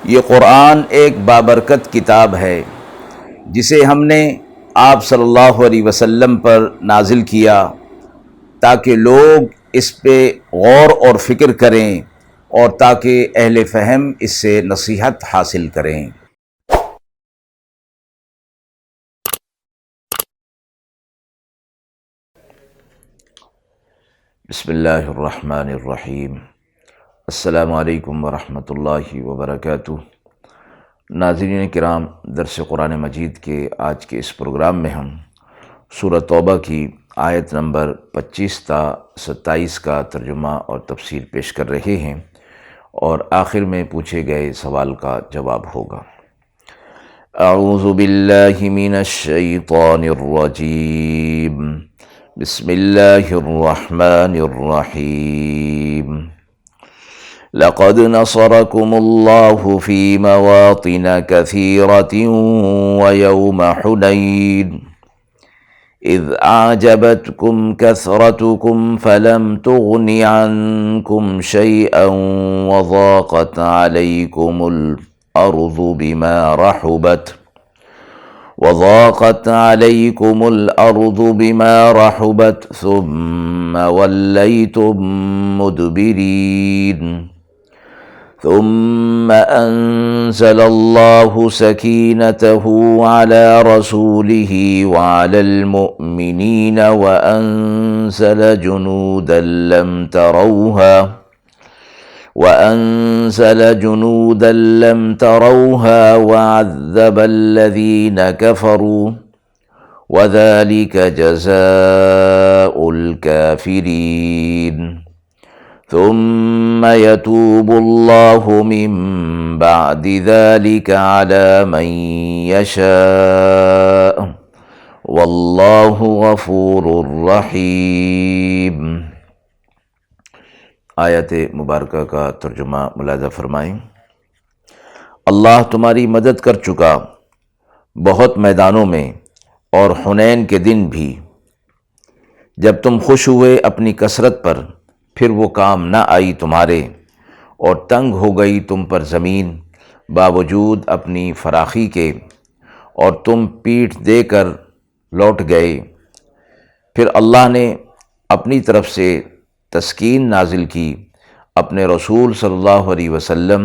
یہ قرآن ایک بابرکت کتاب ہے جسے ہم نے آپ صلی اللہ علیہ وسلم پر نازل کیا تاکہ لوگ اس پہ غور اور فکر کریں اور تاکہ اہل فہم اس سے نصیحت حاصل کریں۔ بسم اللہ الرحمن الرحیم۔ السلام علیکم ورحمۃ اللہ وبرکاتہ۔ ناظرین کرام، درس قرآن مجید کے آج کے اس پروگرام میں ہم سورہ توبہ کی آیت نمبر 25 تا 27 کا ترجمہ اور تفسیر پیش کر رہے ہیں، اور آخر میں پوچھے گئے سوال کا جواب ہوگا۔ اعوذ باللہ من الشیطان الرجیم، بسم اللہ الرحمن الرحیم۔ لقد نصركم الله في مواطن كثيرة ويوم حنين إذ أعجبتكم كثرتكم فلم تغن عنكم شيئا وضاقت عليكم الأرض بما رحبت ثم وليتم مدبرين ثم أنزل الله سكينته على رسوله وعلى المؤمنين وأنزل جنودا لم تروها وعذب الذين كفروا وذلك جزاء الكافرين ثم يتوب الله من بعد ذلك على من يشاء والله غفور رحيم۔ آیت مبارکہ کا ترجمہ ملاحظہ فرمائیں۔ اللہ تمہاری مدد کر چکا بہت میدانوں میں، اور حنین کے دن بھی، جب تم خوش ہوئے اپنی کثرت پر، پھر وہ کام نہ آئی تمہارے، اور تنگ ہو گئی تم پر زمین باوجود اپنی فراخی کے، اور تم پیٹھ دے کر لوٹ گئے۔ پھر اللہ نے اپنی طرف سے تسکین نازل کی اپنے رسول صلی اللہ علیہ وسلم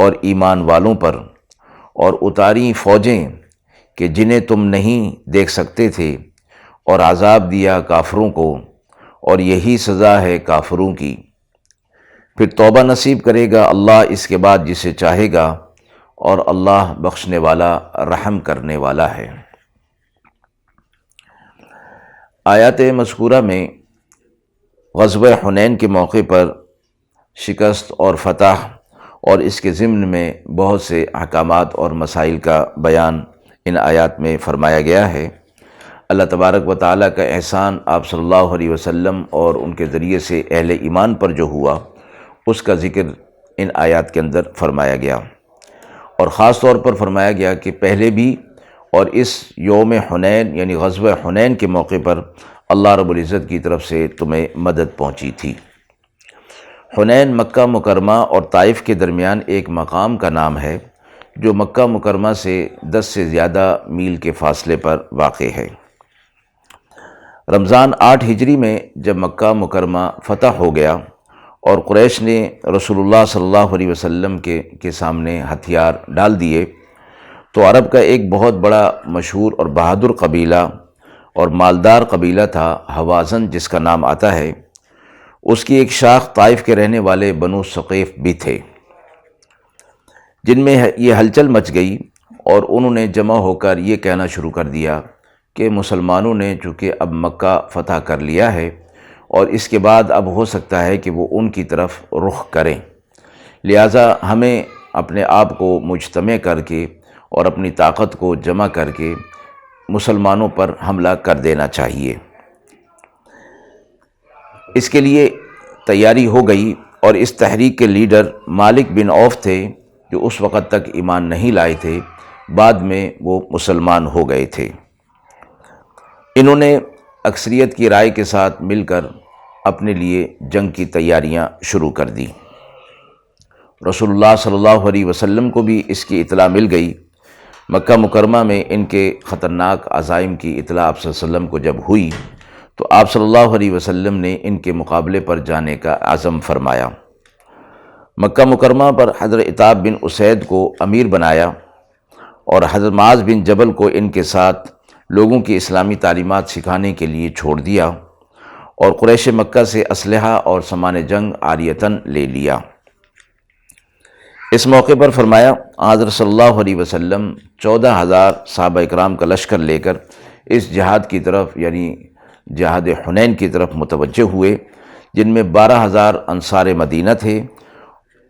اور ایمان والوں پر، اور اتاری فوجیں کہ جنہیں تم نہیں دیکھ سکتے تھے، اور عذاب دیا کافروں کو، اور یہی سزا ہے کافروں کی۔ پھر توبہ نصیب کرے گا اللہ اس کے بعد جسے چاہے گا، اور اللہ بخشنے والا رحم کرنے والا ہے۔ آیات مذکورہ میں غزوہ حنین کے موقع پر شکست اور فتح اور اس کے ضمن میں بہت سے احکامات اور مسائل کا بیان ان آیات میں فرمایا گیا ہے۔ اللہ تبارک و تعالیٰ کا احسان آپ صلی اللہ علیہ وسلم اور ان کے ذریعے سے اہل ایمان پر جو ہوا، اس کا ذکر ان آیات کے اندر فرمایا گیا، اور خاص طور پر فرمایا گیا کہ پہلے بھی اور اس یوم حنین یعنی غزوہ حنین کے موقع پر اللہ رب العزت کی طرف سے تمہیں مدد پہنچی تھی۔ حنین مکہ مکرمہ اور طائف کے درمیان ایک مقام کا نام ہے جو مکہ مکرمہ سے 10 سے زیادہ میل کے فاصلے پر واقع ہے۔ رمضان 8 ہجری میں جب مکہ مکرمہ فتح ہو گیا اور قریش نے رسول اللہ صلی اللہ علیہ وسلم کے سامنے ہتھیار ڈال دیے، تو عرب کا ایک بہت بڑا مشہور اور بہادر قبیلہ اور مالدار قبیلہ تھا حوازن، جس کا نام آتا ہے، اس کی ایک شاخ طائف کے رہنے والے بنو ثقیف بھی تھے، جن میں یہ ہلچل مچ گئی، اور انہوں نے جمع ہو کر یہ کہنا شروع کر دیا کہ مسلمانوں نے چونکہ اب مکہ فتح کر لیا ہے، اور اس کے بعد اب ہو سکتا ہے کہ وہ ان کی طرف رخ کریں، لہٰذا ہمیں اپنے آپ کو مجتمع کر کے اور اپنی طاقت کو جمع کر کے مسلمانوں پر حملہ کر دینا چاہیے۔ اس کے لیے تیاری ہو گئی، اور اس تحریک کے لیڈر مالک بن عوف تھے، جو اس وقت تک ایمان نہیں لائے تھے، بعد میں وہ مسلمان ہو گئے تھے۔ انہوں نے اکثریت کی رائے کے ساتھ مل کر اپنے لیے جنگ کی تیاریاں شروع کر دی۔ رسول اللہ صلی اللہ علیہ وسلم کو بھی اس کی اطلاع مل گئی۔ مکہ مکرمہ میں ان کے خطرناک عزائم کی اطلاع آپ صلی اللہ علیہ وسلم کو جب ہوئی تو آپ صلی اللہ علیہ وسلم نے ان کے مقابلے پر جانے کا عزم فرمایا۔ مکہ مکرمہ پر حضرت عتاب بن اسید کو امیر بنایا اور حضرت معاذ بن جبل کو ان کے ساتھ لوگوں کی اسلامی تعلیمات سکھانے کے لیے چھوڑ دیا اور قریش مکہ سے اسلحہ اور سامان جنگ عاریتاً لے لیا۔ اس موقع پر فرمایا حضرت صلی اللہ علیہ وسلم 14,000 صحابہ اکرام کا لشکر لے کر اس جہاد کی طرف یعنی جہاد حنین کی طرف متوجہ ہوئے، جن میں 12,000 انصار مدینہ تھے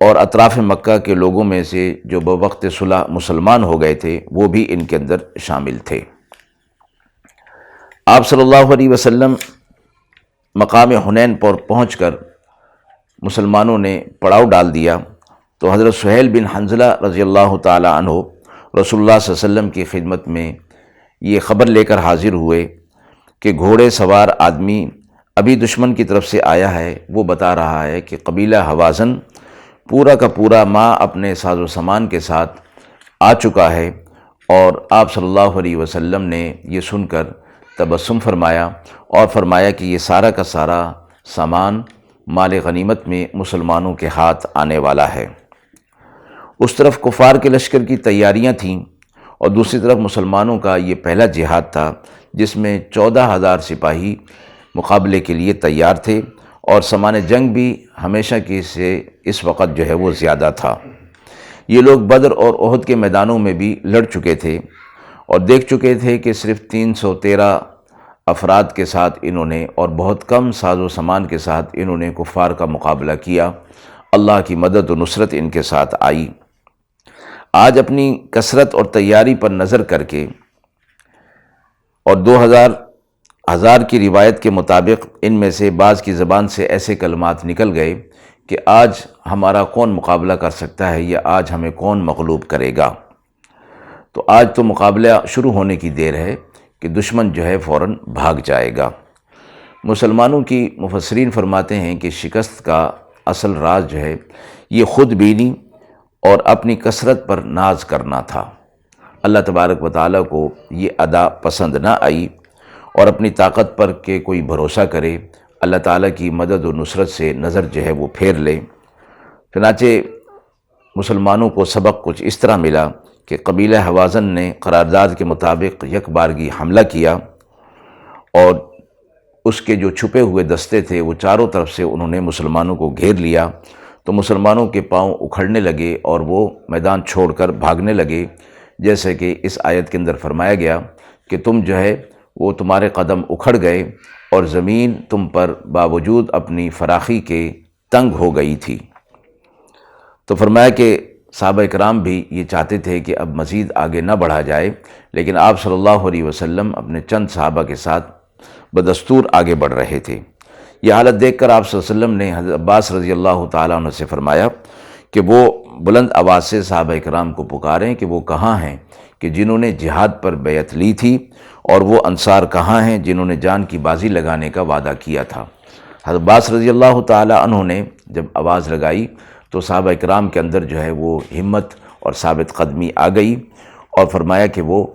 اور اطراف مکہ کے لوگوں میں سے جو بوقت صلح مسلمان ہو گئے تھے وہ بھی ان کے اندر شامل تھے۔ آپ صلی اللہ علیہ وسلم مقام حنین پر پہنچ کر مسلمانوں نے پڑاؤ ڈال دیا تو حضرت سہیل بن حنظلہ رضی اللہ تعالی عنہ رسول اللہ صلی اللہ علیہ وسلم کی خدمت میں یہ خبر لے کر حاضر ہوئے کہ گھوڑے سوار آدمی ابھی دشمن کی طرف سے آیا ہے، وہ بتا رہا ہے کہ قبیلہ حوازن پورا کا پورا ماں اپنے ساز و سامان کے ساتھ آ چکا ہے، اور آپ صلی اللہ علیہ وسلم نے یہ سن کر تبسم فرمایا اور فرمایا کہ یہ سارا کا سارا سامان مال غنیمت میں مسلمانوں کے ہاتھ آنے والا ہے۔ اس طرف کفار کے لشکر کی تیاریاں تھیں اور دوسری طرف مسلمانوں کا یہ پہلا جہاد تھا جس میں 14,000 سپاہی مقابلے کے لیے تیار تھے اور سامان جنگ بھی ہمیشہ کی سے اس وقت جو ہے وہ زیادہ تھا۔ یہ لوگ بدر اور احد کے میدانوں میں بھی لڑ چکے تھے اور دیکھ چکے تھے کہ صرف 313 افراد کے ساتھ انہوں نے اور بہت کم ساز و سامان کے ساتھ انہوں نے کفار کا مقابلہ کیا۔ اللہ کی مدد و نصرت ان کے ساتھ آئی۔ آج اپنی کثرت اور تیاری پر نظر کر کے اور 2,000 کی روایت کے مطابق ان میں سے بعض کی زبان سے ایسے کلمات نکل گئے کہ آج ہمارا کون مقابلہ کر سکتا ہے یا آج ہمیں کون مغلوب کرے گا۔ تو آج تو مقابلہ شروع ہونے کی دیر ہے کہ دشمن جو ہے فوراً بھاگ جائے گا۔ مسلمانوں کی مفسرین فرماتے ہیں کہ شکست کا اصل راز جو ہے یہ خود بینی اور اپنی کثرت پر ناز کرنا تھا۔ اللہ تبارک و تعالیٰ کو یہ ادا پسند نہ آئی اور اپنی طاقت پر کہ کوئی بھروسہ کرے، اللہ تعالیٰ کی مدد و نصرت سے نظر جو ہے وہ پھیر لے۔ چنانچہ مسلمانوں کو سبق کچھ اس طرح ملا کہ قبیلہ حوازن نے قرارداد کے مطابق یک بارگی حملہ کیا اور اس کے جو چھپے ہوئے دستے تھے وہ چاروں طرف سے انہوں نے مسلمانوں کو گھیر لیا، تو مسلمانوں کے پاؤں اکھڑنے لگے اور وہ میدان چھوڑ کر بھاگنے لگے، جیسے کہ اس آیت کے اندر فرمایا گیا کہ تم جو ہے وہ تمہارے قدم اکھڑ گئے اور زمین تم پر باوجود اپنی فراخی کے تنگ ہو گئی تھی۔ تو فرمایا کہ صحابہ اکرام بھی یہ چاہتے تھے کہ اب مزید آگے نہ بڑھا جائے، لیکن آپ صلی اللہ علیہ وسلم اپنے چند صحابہ کے ساتھ بدستور آگے بڑھ رہے تھے۔ یہ حالت دیکھ کر آپ صلی اللہ علیہ وسلم نے حضرت عباس رضی اللہ تعالیٰ عنہ سے فرمایا کہ وہ بلند آواز سے صحابہ اکرام کو پکاریں کہ وہ کہاں ہیں کہ جنہوں نے جہاد پر بیعت لی تھی، اور وہ انصار کہاں ہیں جنہوں نے جان کی بازی لگانے کا وعدہ کیا تھا۔ حضرت عباس رضی اللہ تعالیٰ عنہ نے جب آواز لگائی تو صحابہ اکرام کے اندر جو ہے وہ ہمت اور ثابت قدمی آ گئی اور فرمایا کہ وہ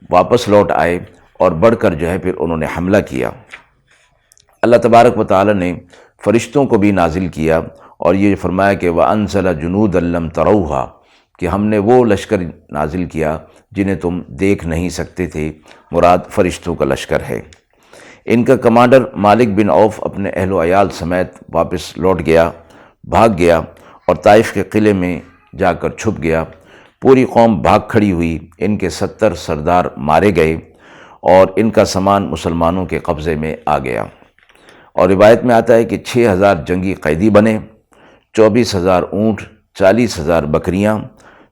واپس لوٹ آئے اور بڑھ کر جو ہے پھر انہوں نے حملہ کیا۔ اللہ تبارک و تعالیٰ نے فرشتوں کو بھی نازل کیا اور یہ فرمایا کہ وَأَنزَلَ جُنُودًا لَّمْ تَرَوْهَا، کہ ہم نے وہ لشکر نازل کیا جنہیں تم دیکھ نہیں سکتے تھے، مراد فرشتوں کا لشکر ہے۔ ان کا کمانڈر مالک بن عوف اپنے اہل و عیال سمیت واپس لوٹ گیا، بھاگ گیا اور طائف کے قلعے میں جا کر چھپ گیا۔ پوری قوم بھاگ کھڑی ہوئی، ان کے 70 سردار مارے گئے اور ان کا سامان مسلمانوں کے قبضے میں آ گیا۔ اور روایت میں آتا ہے کہ 6,000 جنگی قیدی بنے، 24,000 اونٹ، 40,000 بکریاں،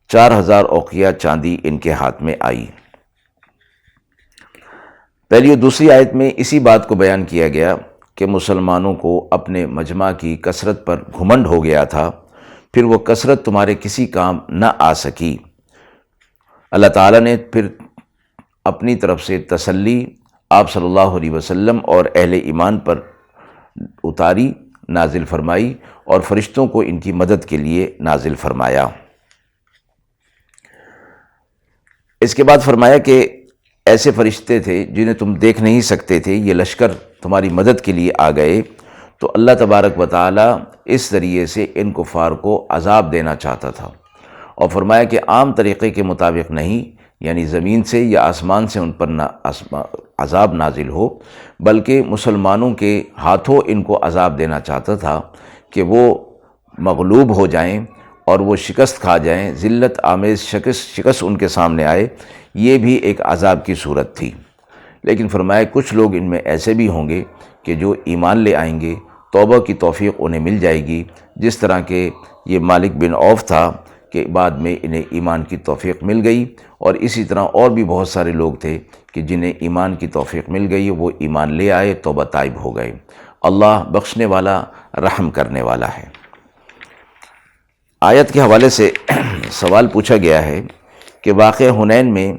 4,000 اوقیہ چاندی ان کے ہاتھ میں آئی۔ پہلی اور دوسری آیت میں اسی بات کو بیان کیا گیا کہ مسلمانوں کو اپنے مجمع کی کثرت پر گھمنڈ ہو گیا تھا، پھر وہ کثرت تمہارے کسی کام نہ آ سکی۔ اللہ تعالیٰ نے پھر اپنی طرف سے تسلی آپ صلی اللہ علیہ وسلم اور اہل ایمان پر اتاری، نازل فرمائی اور فرشتوں کو ان کی مدد کے لیے نازل فرمایا۔ اس کے بعد فرمایا کہ ایسے فرشتے تھے جنہیں تم دیکھ نہیں سکتے تھے، یہ لشکر تمہاری مدد کے لیے آ گئے، تو اللہ تبارک و تعالی اس ذریعے سے ان کفار کو عذاب دینا چاہتا تھا، اور فرمایا کہ عام طریقے کے مطابق نہیں، یعنی زمین سے یا آسمان سے ان پر عذاب نازل ہو، بلکہ مسلمانوں کے ہاتھوں ان کو عذاب دینا چاہتا تھا کہ وہ مغلوب ہو جائیں اور وہ شکست کھا جائیں، ذلت آمیز شکست ان کے سامنے آئے، یہ بھی ایک عذاب کی صورت تھی۔ لیکن فرمایا کچھ لوگ ان میں ایسے بھی ہوں گے کہ جو ایمان لے آئیں گے، توبہ کی توفیق انہیں مل جائے گی، جس طرح کہ یہ مالک بن عوف تھا کہ بعد میں انہیں ایمان کی توفیق مل گئی، اور اسی طرح اور بھی بہت سارے لوگ تھے کہ جنہیں ایمان کی توفیق مل گئی، وہ ایمان لے آئے، توبہ طائب ہو گئے۔ اللہ بخشنے والا، رحم کرنے والا ہے۔ آیت کے حوالے سے سوال پوچھا گیا ہے کہ واقعہ حنین میں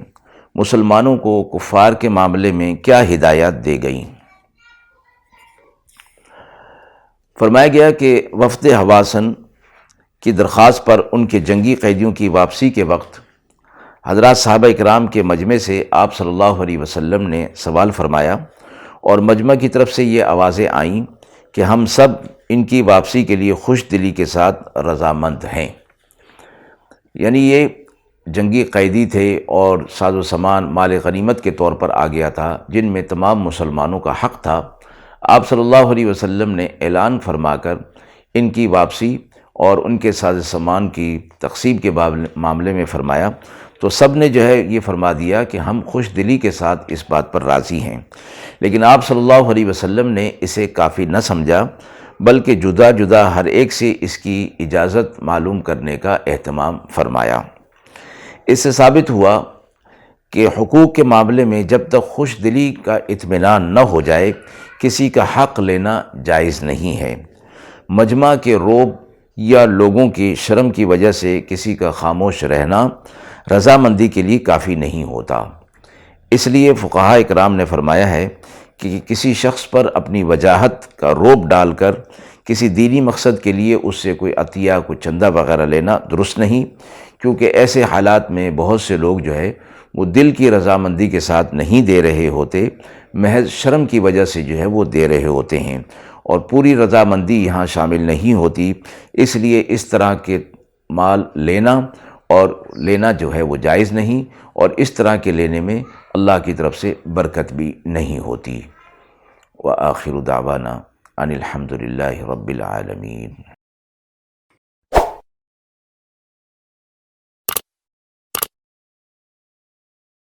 مسلمانوں کو کفار کے معاملے میں کیا ہدایات دی گئیں؟ فرمایا گیا کہ وفد حوازن کی درخواست پر ان کے جنگی قیدیوں کی واپسی کے وقت حضرات صحابہ اکرام کے مجمع سے آپ صلی اللہ علیہ وسلم نے سوال فرمایا، اور مجمع کی طرف سے یہ آوازیں آئیں کہ ہم سب ان کی واپسی کے لیے خوش دلی کے ساتھ رضامند ہیں۔ یعنی یہ جنگی قیدی تھے اور ساز و سامان مال غنیمت کے طور پر آ گیا تھا، جن میں تمام مسلمانوں کا حق تھا۔ آپ صلی اللہ علیہ وسلم نے اعلان فرما کر ان کی واپسی اور ان کے ساز و سامان کی تقسیم کے معاملے میں فرمایا، تو سب نے جو ہے یہ فرما دیا کہ ہم خوش دلی کے ساتھ اس بات پر راضی ہیں۔ لیکن آپ صلی اللہ علیہ وسلم نے اسے کافی نہ سمجھا، بلکہ جدا جدا ہر ایک سے اس کی اجازت معلوم کرنے کا اہتمام فرمایا۔ اس سے ثابت ہوا کہ حقوق کے معاملے میں جب تک خوش دلی کا اطمینان نہ ہو جائے، کسی کا حق لینا جائز نہیں ہے۔ مجمع کے روب یا لوگوں کی شرم کی وجہ سے کسی کا خاموش رہنا رضامندی کے لیے کافی نہیں ہوتا۔ اس لیے فقہاء اکرام نے فرمایا ہے کہ کسی شخص پر اپنی وجاہت کا روب ڈال کر کسی دینی مقصد کے لیے اس سے کوئی عطیہ، کوئی چندہ وغیرہ لینا درست نہیں، کیونکہ ایسے حالات میں بہت سے لوگ جو ہے وہ دل کی رضامندی کے ساتھ نہیں دے رہے ہوتے، محض شرم کی وجہ سے جو ہے وہ دے رہے ہوتے ہیں، اور پوری رضامندی یہاں شامل نہیں ہوتی۔ اس لیے اس طرح کے مال لینا جو ہے وہ جائز نہیں، اور اس طرح کے لینے میں اللہ کی طرف سے برکت بھی نہیں ہوتی۔ وآخر دعوانا ان الحمد للہ رب العالمین۔